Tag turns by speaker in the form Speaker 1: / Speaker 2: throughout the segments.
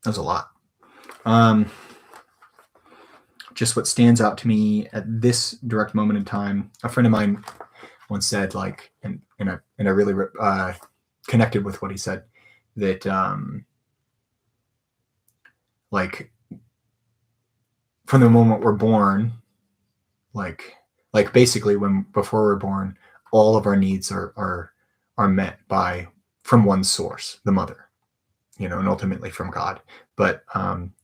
Speaker 1: That was a lot. Just what stands out to me at this direct moment in time, a friend of mine once said, like, and I really connected with what he said, that like from the moment we're born, like basically before we're born, all of our needs are met from one source, the mother, and ultimately from God. But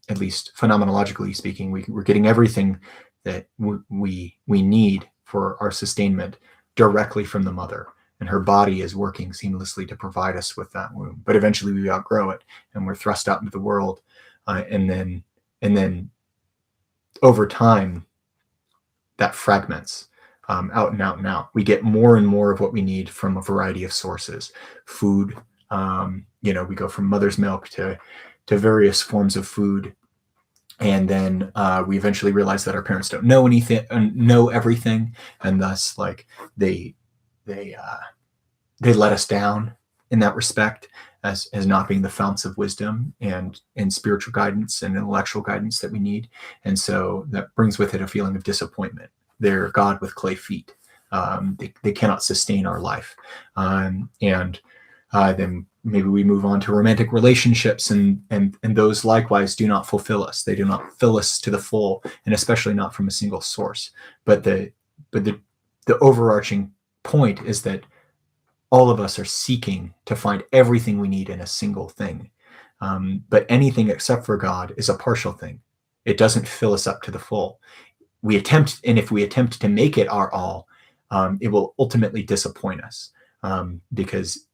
Speaker 1: at least phenomenologically speaking, we're getting everything that we need for our sustainment directly from the mother, and her body is working seamlessly to provide us with that womb. But eventually we outgrow it and we're thrust out into the world, and then over time that fragments out and out and out. We get more and more of what we need from a variety of sources. Food, we go from mother's milk to various forms of food, and then we eventually realize that our parents don't know everything, and thus like they let us down in that respect, as not being the founts of wisdom and spiritual guidance and intellectual guidance that we need. And so that brings with it a feeling of disappointment. They're God with clay feet. They cannot sustain our life. And then maybe we move on to romantic relationships, and those likewise do not fulfill us. They do not fill us to the full, and especially not from a single source. But the overarching point is that all of us are seeking to find everything we need in a single thing. But anything except for God is a partial thing. It doesn't fill us up to the full. If we attempt to make it our all, it will ultimately disappoint us, because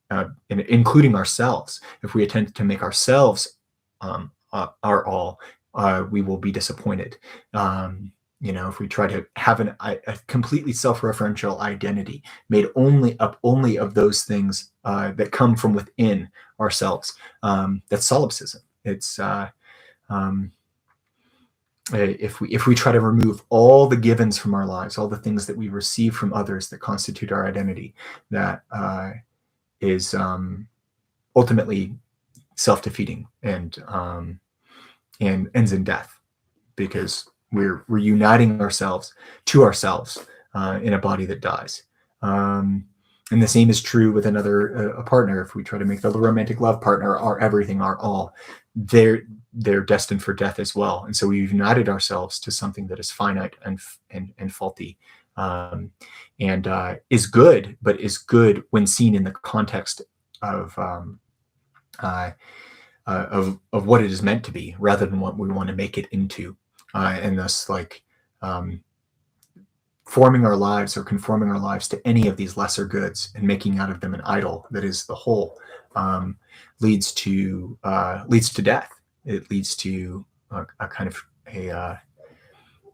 Speaker 1: including ourselves, if we attempt to make ourselves our all, we will be disappointed. If we try to have a completely self-referential identity made only of those things that come from within ourselves, that's solipsism. It's if we try to remove all the givens from our lives, all the things that we receive from others that constitute our identity, that is ultimately self-defeating and ends in death, because we're uniting ourselves to ourselves in a body that dies. And the same is true with a partner. If we try to make the romantic love partner our everything, our all, they're destined for death as well. And so we've united ourselves to something that is finite and faulty, and is good, but is good when seen in the context of what it is meant to be, rather than what we want to make it into. And thus, forming our lives or conforming our lives to any of these lesser goods and making out of them an idol that is the whole, leads to death. It leads to a kind of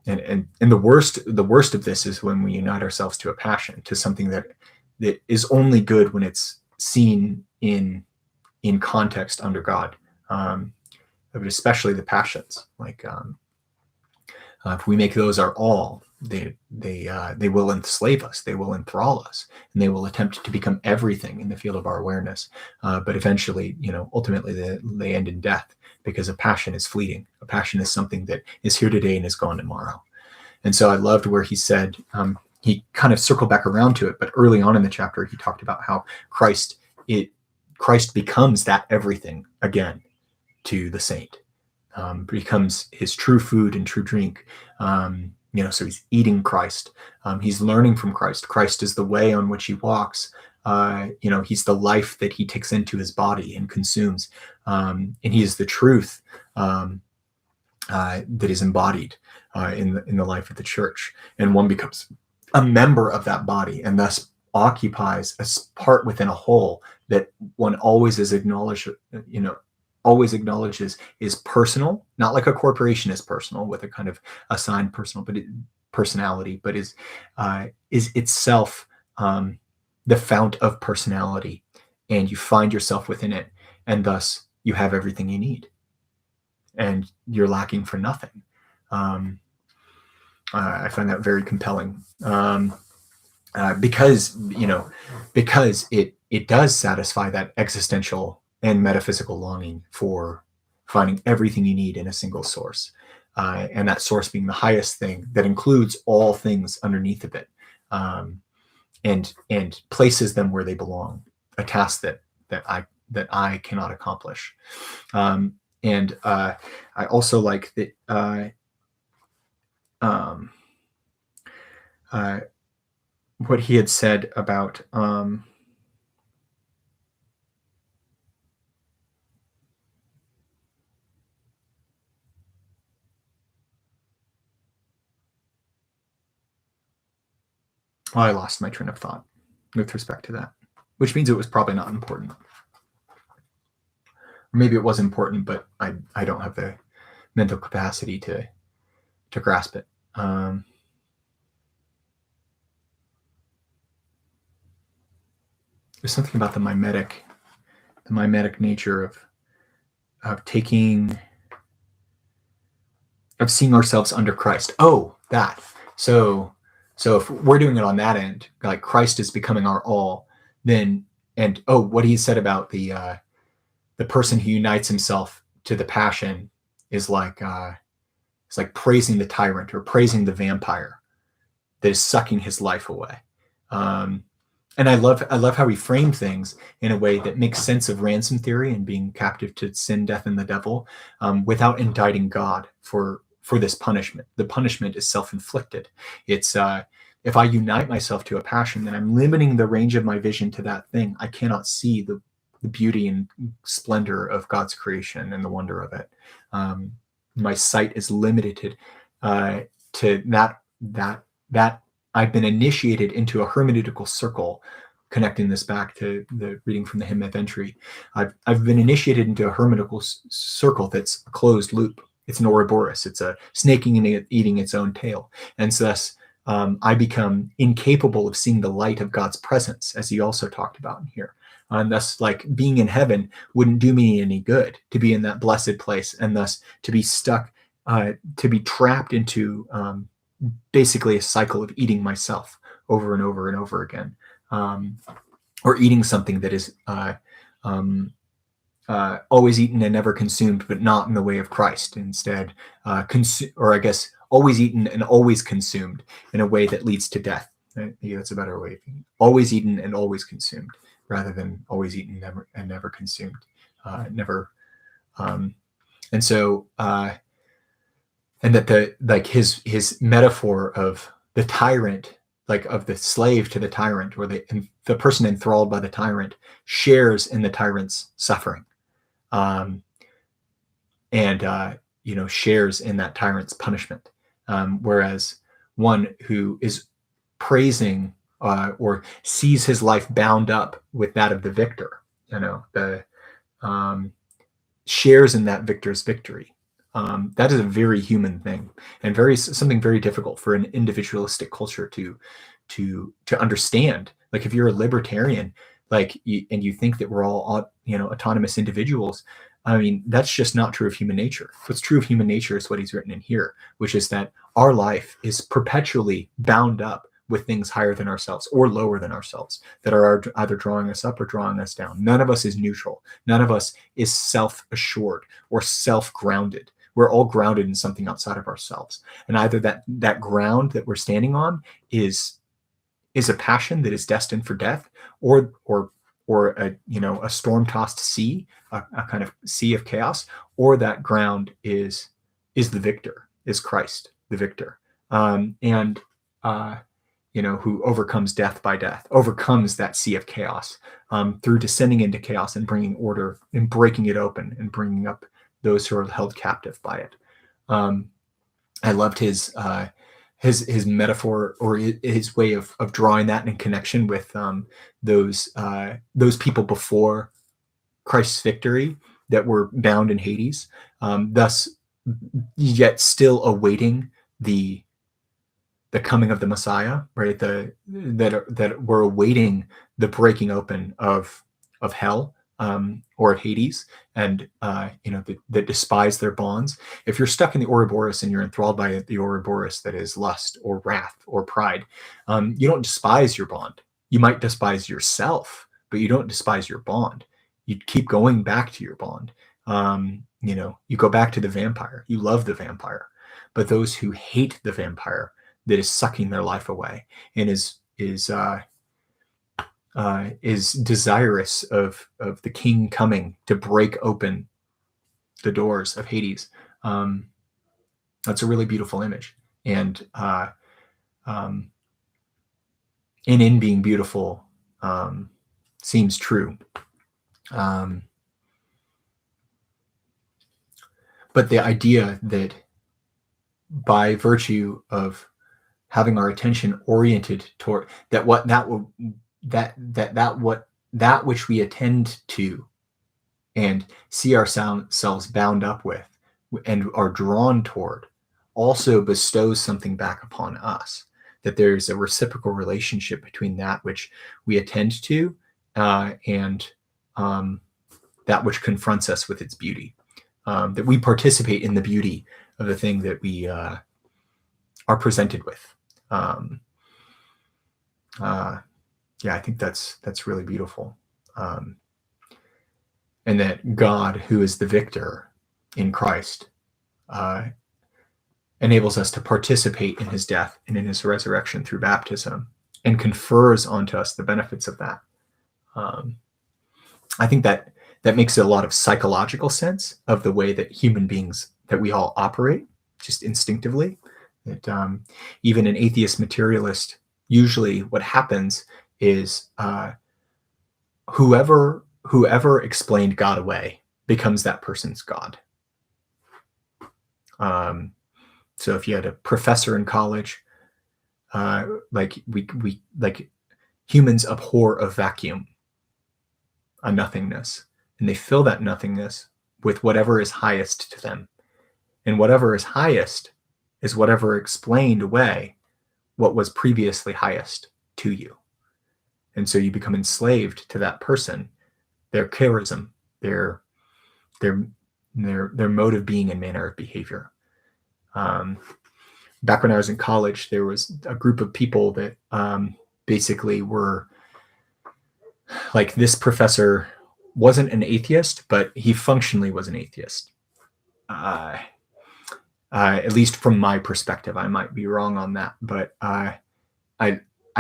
Speaker 1: and the worst of this is when we unite ourselves to a passion, to something that is only good when it's seen in context under God, but especially the passions. If we make those our all, they will enslave us, they will enthrall us, and they will attempt to become everything in the field of our awareness. But eventually, ultimately they end in death, because a passion is fleeting. A passion is something that is here today and is gone tomorrow. And so I loved where he said, he kind of circled back around to it, but early on in the chapter, he talked about how Christ becomes that everything again to the saint. Becomes his true food and true drink. So he's eating Christ. He's learning from Christ. Christ is the way on which he walks. He's the life that he takes into his body and consumes. And he is the truth that is embodied in the life of the church. And one becomes a member of that body, and thus occupies a part within a whole that one always acknowledges is personal, not like a corporation is personal with a kind of assigned personality, but is itself the fount of personality, and you find yourself within it, and thus you have everything you need, and you're lacking for nothing. I find that very compelling, because it does satisfy that existential and metaphysical longing for finding everything you need in a single source. And that source being the highest thing that includes all things underneath of it, and places them where they belong, a task that I cannot accomplish. And I also like that what he had said about I lost my train of thought with respect to that, which means it was probably not important. Or maybe it was important, but I don't have the mental capacity to grasp it. There's something about the mimetic nature of seeing ourselves under Christ. Oh, that. So if we're doing it on that end, like Christ is becoming our all, then, and what he said about the person who unites himself to the passion is like it's like praising the tyrant or praising the vampire that is sucking his life away. And I love how he framed things in a way that makes sense of ransom theory and being captive to sin, death, and the devil, without indicting God for this punishment. The punishment is self-inflicted. It's if I unite myself to a passion, then I'm limiting the range of my vision to that thing. I cannot see the beauty and splendor of God's creation and the wonder of it. My sight is limited to that. I've been initiated into a hermeneutical circle, connecting this back to the reading from the hymn of entry. I've been initiated into a hermeneutical circle that's a closed loop. It's an Ouroboros. It's a snaking and eating its own tail. And so thus, I become incapable of seeing the light of God's presence, as he also talked about in here. And thus, like, being in heaven wouldn't do me any good, to be in that blessed place, and thus to be stuck, to be trapped into basically a cycle of eating myself over and over and over again, or eating something that is always eaten and never consumed, but not in the way of Christ. Instead, always eaten and always consumed in a way that leads to death. Maybe that's a better way of thinking. Always eaten and always consumed, rather than always eaten and never consumed. And so, and that his metaphor of the tyrant, like of the slave to the tyrant, or the person enthralled by the tyrant, shares in the tyrant's suffering, and shares in that tyrant's punishment. Whereas one who is praising or sees his life bound up with that of the victor, shares in that victor's victory. That is a very human thing, and something very difficult for an individualistic culture to understand. Like, if you're a libertarian, and you think that we're all autonomous individuals, I mean, that's just not true of human nature. What's true of human nature is what he's written in here, which is that our life is perpetually bound up with things higher than ourselves or lower than ourselves that are either drawing us up or drawing us down. None of us is neutral. None of us is self-assured or self-grounded. We're all grounded in something outside of ourselves. And either that ground that we're standing on is a passion that is destined for death, or a storm-tossed sea, a kind of sea of chaos, or that ground is the victor, is Christ, the victor, who overcomes death by death, overcomes that sea of chaos through descending into chaos and bringing order and breaking it open and bringing up those who are held captive by it. I loved his metaphor, or his way of drawing that in connection with those people before Christ's victory that were bound in Hades, thus yet still awaiting the coming of the Messiah, right? That were awaiting the breaking open of hell, or of Hades, and that despise their bonds. If you're stuck in the Ouroboros and you're enthralled by the Ouroboros that is lust or wrath or pride, you don't despise your bond. You might despise yourself, but you don't despise your bond. You keep going back to your bond. you go back to the vampire, you love the vampire, but those who hate the vampire that is sucking their life away and is desirous of the king coming to break open the doors of Hades. That's a really beautiful image, and in being beautiful, seems true. But the idea that by virtue of having our attention oriented toward that which we attend to and see ourselves bound up with and are drawn toward also bestows something back upon us, that there's a reciprocal relationship between that which we attend to and that which confronts us with its beauty, that we participate in the beauty of the thing that we are presented with. Yeah, I think that's really beautiful. And that God, who is the victor in Christ, enables us to participate in his death and in his resurrection through baptism and confers onto us the benefits of that. I think that makes a lot of psychological sense of the way that human beings, that we all operate just instinctively. That even an atheist materialist, usually what happens is whoever explained God away becomes that person's God. So if you had a professor in college, like humans abhor a vacuum, a nothingness, and they fill that nothingness with whatever is highest to them. And whatever is highest is whatever explained away what was previously highest to you. And so you become enslaved to that person, their charism, their mode of being and manner of behavior. Back when I was in college, there was a group of people that basically were like, this professor wasn't an atheist, but he functionally was an atheist. At least from my perspective, I might be wrong on that, but I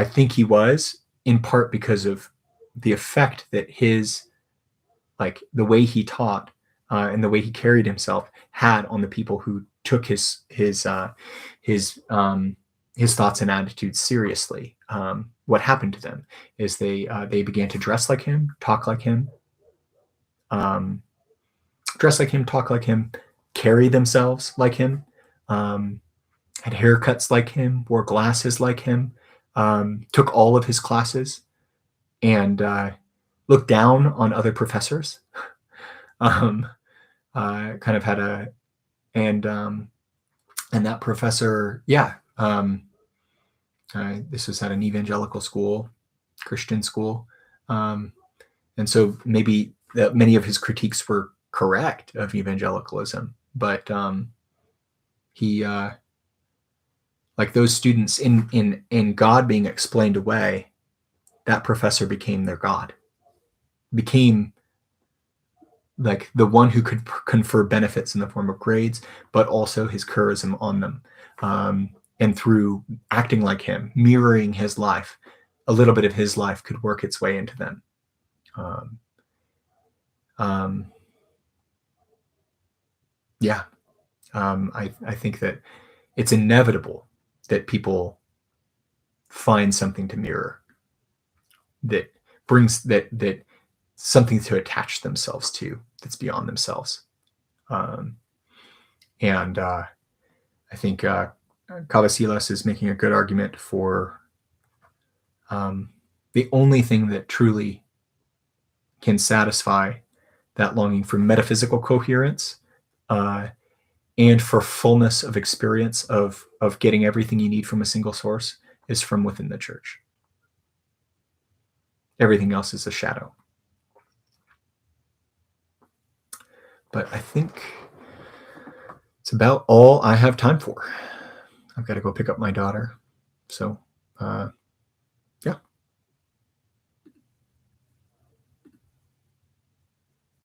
Speaker 1: think he was, in part because of the effect that his, like, the way he taught and the way he carried himself had on the people who took his thoughts and attitudes seriously. What happened to them is they began to dress like him, talk like him, talk like him, carry themselves like him, had haircuts like him, wore glasses like him, took all of his classes, and looked down on other professors. Kind of had a, and that professor, this was at an evangelical school, Christian school, and so maybe many of his critiques were correct of evangelicalism, but he, like those students in God being explained away, that professor became their God, became like the one who could confer benefits in the form of grades, but also his charism on them. And through acting like him, mirroring his life, a little bit of his life could work its way into them. I think that it's inevitable that people find something to mirror that brings that something to attach themselves to that's beyond themselves. I think Cabasilas is making a good argument for the only thing that truly can satisfy that longing for metaphysical coherence and for fullness of experience of getting everything you need from a single source is from within the church. Everything else is a shadow. But I think it's about all I have time for. I've got to go pick up my daughter. So